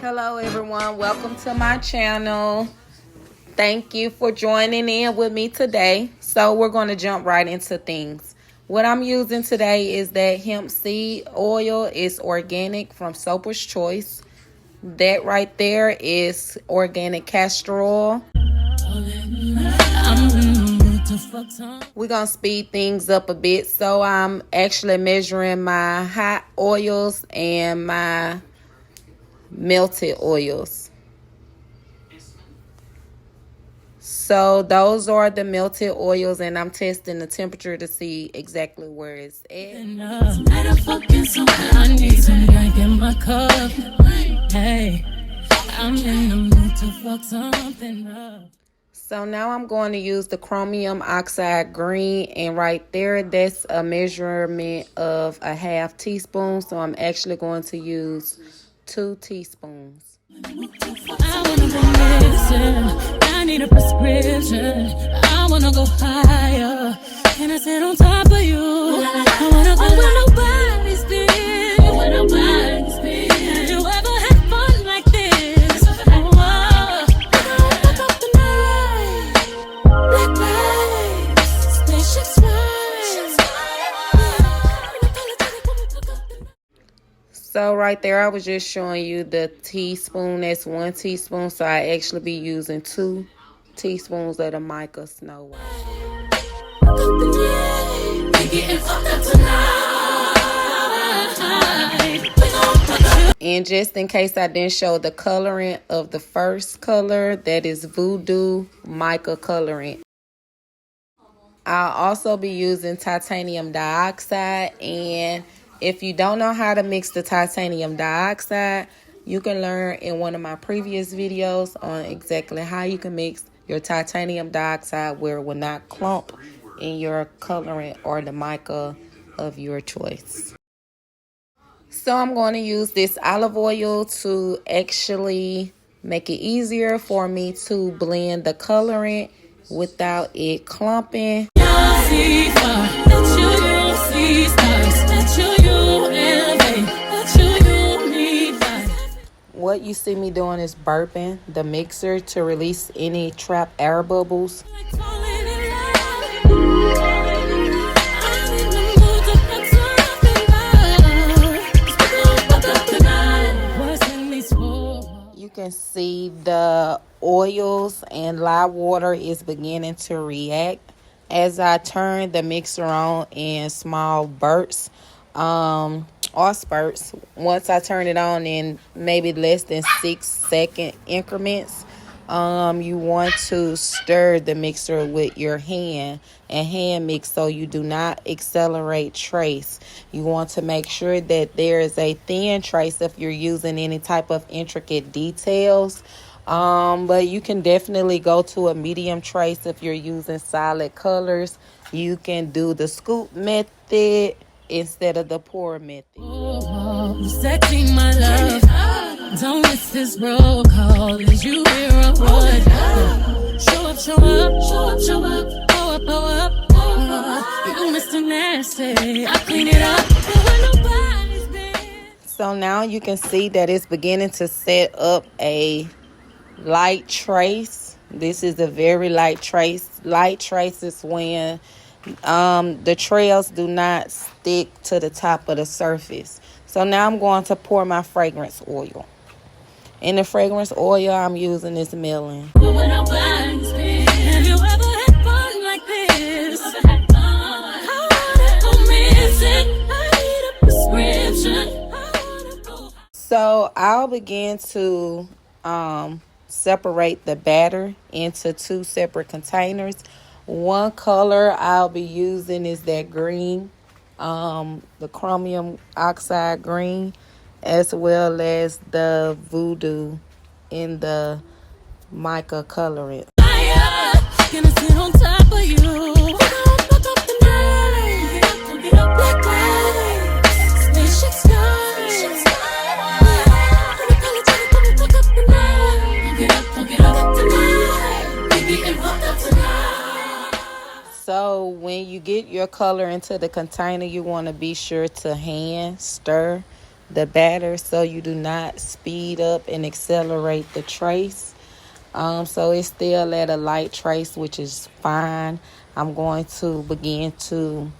Hello everyone, welcome to my channel. Thank you for joining in with me today. So we're going to jump right into things. What I'm using today is that Hempseed Oil. Is organic from Soaper's Choice. That right there is organic Castor Oil. We're going to speed things up a bit. So I'm actually measuring my hot oils and my melted oils. So those are the melted oils, and I'm testing the temperature to see exactly where it's at. I need some drink in my cup. Hey, I'm in the mood to fuck something up. So now I'm going to use the chromium oxide green, and right there, that's a measurement of a half teaspoon. So I'm actually going to use 2 teaspoons. I wanna go missing. I need a prescription. I wanna go higher. Can I sit on top of you? I wanna go where nobody's been. Where nobody's been. Have you ever had fun like this? Oh, fuck up the night. Black lights, spaceships fly. So right there, I was just showing you the teaspoon. That's 1 teaspoon. So I actually be using 2 teaspoons of the mica snow white. And just in case I didn't show the coloring of the first color, that is Voodoo mica coloring. I'll also be using titanium dioxide, and if you don't know how to mix the titanium dioxide, you can learn in one of my previous videos on exactly how you can mix your titanium dioxide where it will not clump in your coloring or the mica of your choice. So I'm going to use this olive oil to actually make it easier for me to blend the coloring without it clumping. What you see me doing is burping the mixer to release any trapped air bubbles. You can see the oils and lye water is beginning to react as I turn the mixer on in small bursts or spurts. Once I turn it on in maybe less than 6-second increments, you want to stir the mixer with your hand and hand mix so you do not accelerate trace. You want to make sure that there is a thin trace if you're using any type of intricate details. But you can definitely go to a medium trace if you're using solid colors. You can do the scoop method instead of the pour method. Oh, sexy, my love. Don't miss this roll call. Is you hear a word? Show up, show up, show up, show up. Blow up, blow up. You Mr. Nasty. I clean it up. Nobody's been. So now you can see that it's beginning to set up a light trace. This is a very light trace. Light trace is when the trails do not stick to the top of the surface. So now I'm going to pour my fragrance oil. In the fragrance oil I'm using is Melon. Have you ever had fun like this? I need a prescription. So I'll begin to separate the batter into 2 separate containers. One color I'll be using is that green, the chromium oxide green, as well as the Voodoo in the mica coloring. Can I sit on top of you? So when you get your color into the container, you want to be sure to hand stir the batter so you do not speed up and accelerate the trace. So it's still at a light trace, which is fine. I'm going to begin to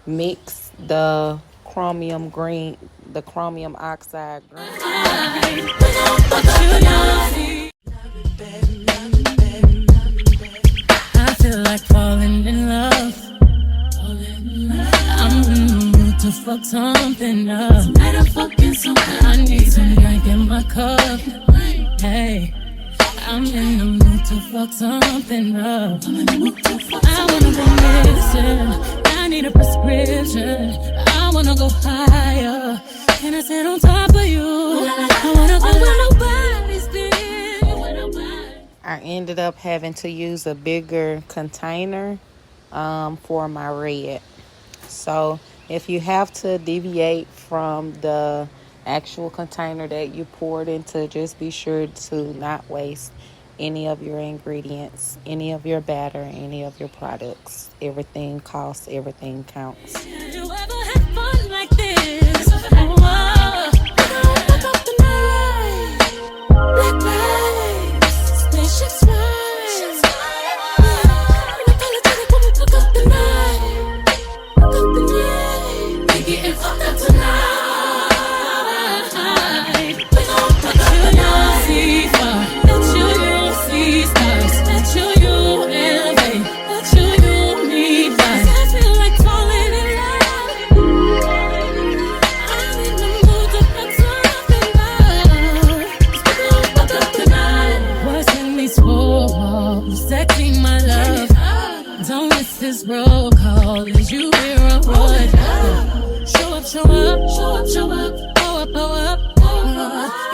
mix the chromium oxide green. I feel like falling in love. I'm in the mood to fuck something up. Tonight I'm fucking something. I need some drink in my cup. Hey, I'm in the mood to fuck something up. I wanna go missing. I need a prescription. I wanna go higher. Can I sit on top of you? I wanna go where nobody's been. I ended up having to use a bigger container for my red. So if you have to deviate from the actual container that you poured into, just be sure to not waste any of your ingredients, any of your batter, any of your products. Everything costs, everything counts. Have you ever had fun like this? Oh, fuck up the night. Black lights, spaceships fly. Unapologetic when we fuck up the night. Fuck up the night. We getting fucked up tonight. We gon' fuck up the night. See far, let you see stars, let you elevate, let you need vibes. I feel like falling in love. I'm in the mood to fuck something up. We gon' fuck up tonight. What's in these four walls? Sexy, my love. Don't miss this roll call. Is you hear a what? Show up, show up, show up, show up. Pull up, pull up.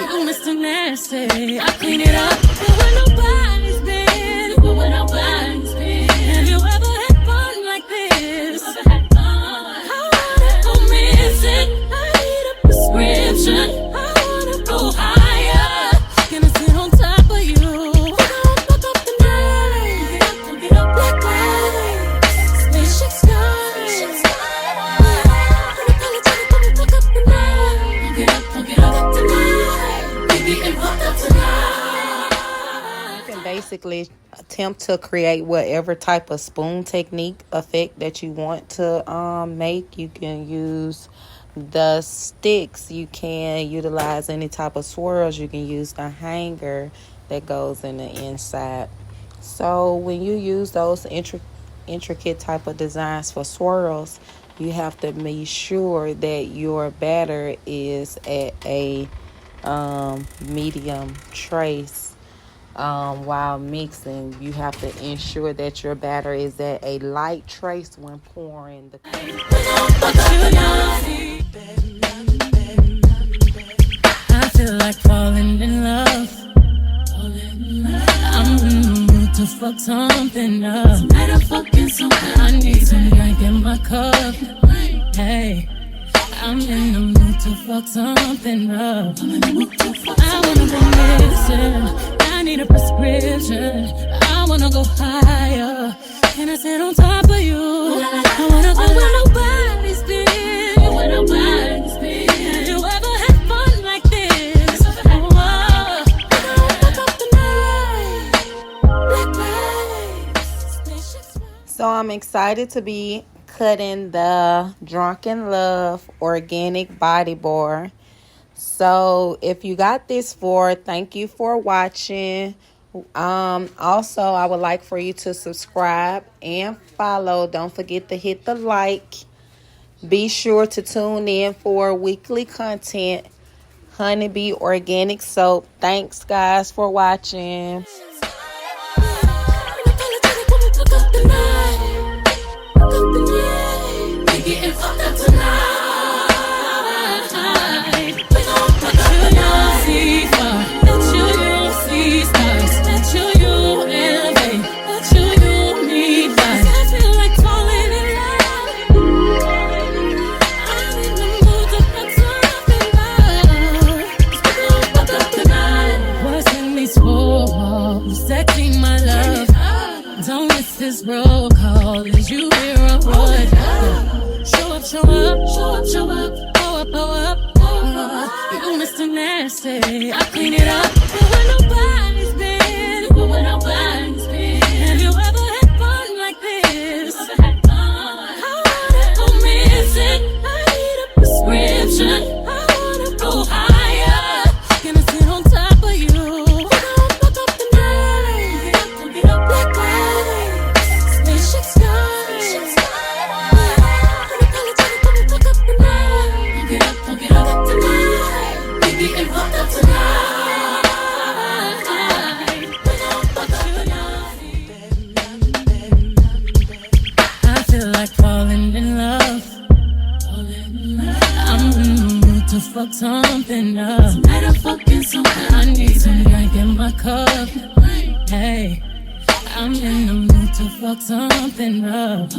You Mr. Nasty, I clean it up. But when nobody's been, have you ever had fun like this? I wanna go missing. I need a prescription. I wanna go higher. Can I sit on top of you? We gon' fuck up the night. Get up, black lights, spaceship skies. Unapologetic when we fuck up the night. Get up tonight. We getting fucked up tonight. You can basically attempt to create whatever type of spoon technique effect that you want to make. You can use the sticks. You can utilize any type of swirls. You can use the hanger that goes in the inside. So when you use those intricate type of designs for swirls, you have to be sure that your batter is at a medium trace. While mixing, you have to ensure that your batter is at a light trace when pouring the I feel like falling in love. I'm in the mood to fuck something up. Tonight I'm fucking something. I need some drink in my cup. Hey, I'm in the mood to fuck something up. I wanna go missing. I need a prescription. I wanna go higher. Can I sit on top of you? I wanna go where nobody's been. Have you ever had fun like this? Oh, fuck up the night. Black lights, spaceships. So I'm excited to be cutting the Drunken Love organic body bar. So if you got this for, thank you for watching. Also, I would like for you to subscribe and follow. Don't forget to hit the like. Be sure to tune in for weekly content. Honeybee Organic Soap. Thanks, guys, for watching. This roll call, is you hear a what? Show up, show up, show up, show up, pull up, pull up, pull up. nasty. I clean it up, but when nobody's been, have you ever had fun like this? I wanna go missing. I need a prescription. I wanna go higher. Can I sit on top of you? We gon' fuck up the night. Get up like lights. Spaceship skies. Come and fuck up the night. Get up tonight. Baby, and fuck up tonight. We gon' fuck up the night. I feel like falling in love. I'm in the mood to fuck something up. Tonight I'm fucking something. I need some drink in my cup. Hey, I'm in the mood to fuck something up. I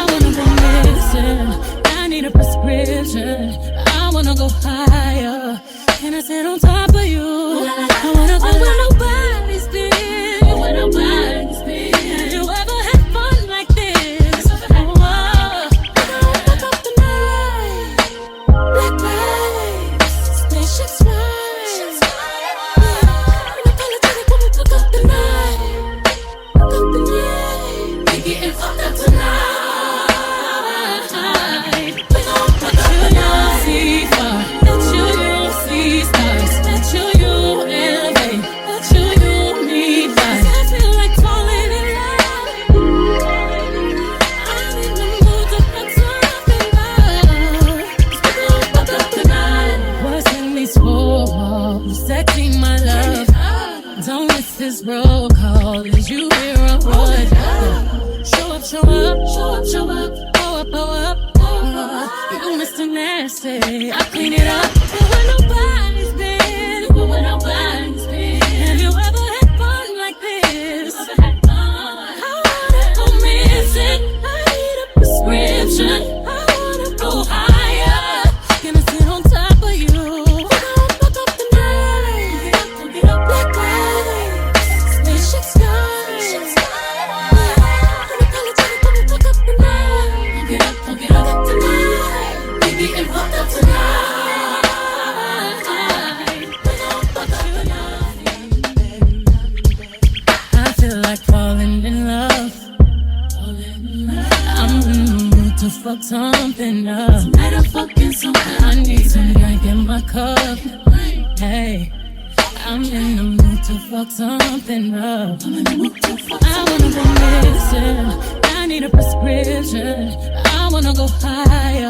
wanna go missing. I need a prescription. I wanna go higher. Can I sit on top of you? I wanna go where nobody's been. Have you ever had fun like this? Oh, fuck up the night. Black lights, spaceships fly. Come and fuck up the night. Fuck up the night. We getting fucked up tonight. We gon' fuck up the night. See far, that you see stars, that you elevate, that you need life. I feel like falling in love. I'm in the mood to fuck something up. We gon' fuck up the night. What's in these four walls? Sexy, my love. Don't miss this roll call. Is you hear a what? Show up, show up, show up, show up. Go up, go up. You Mr. Nasty. I clean it up, but when nobody's been, have you ever had fun like this? I wanna go missing. I need a prescription. I wanna go higher. Can I sit on top of you? We gon' fuck up the night. Get up like lights. Spaceship skies. Come and fuck up the night. Get up tonight. Baby, and fuck up tonight. We gon' fuck up the night. I feel like falling in love. I'm in the mood to fuck something up. Tonight I'm fucking something. I need some drink in my cup. Hey, I'm in the mood to fuck something up. I wanna go missing. I need a prescription. I wanna go higher.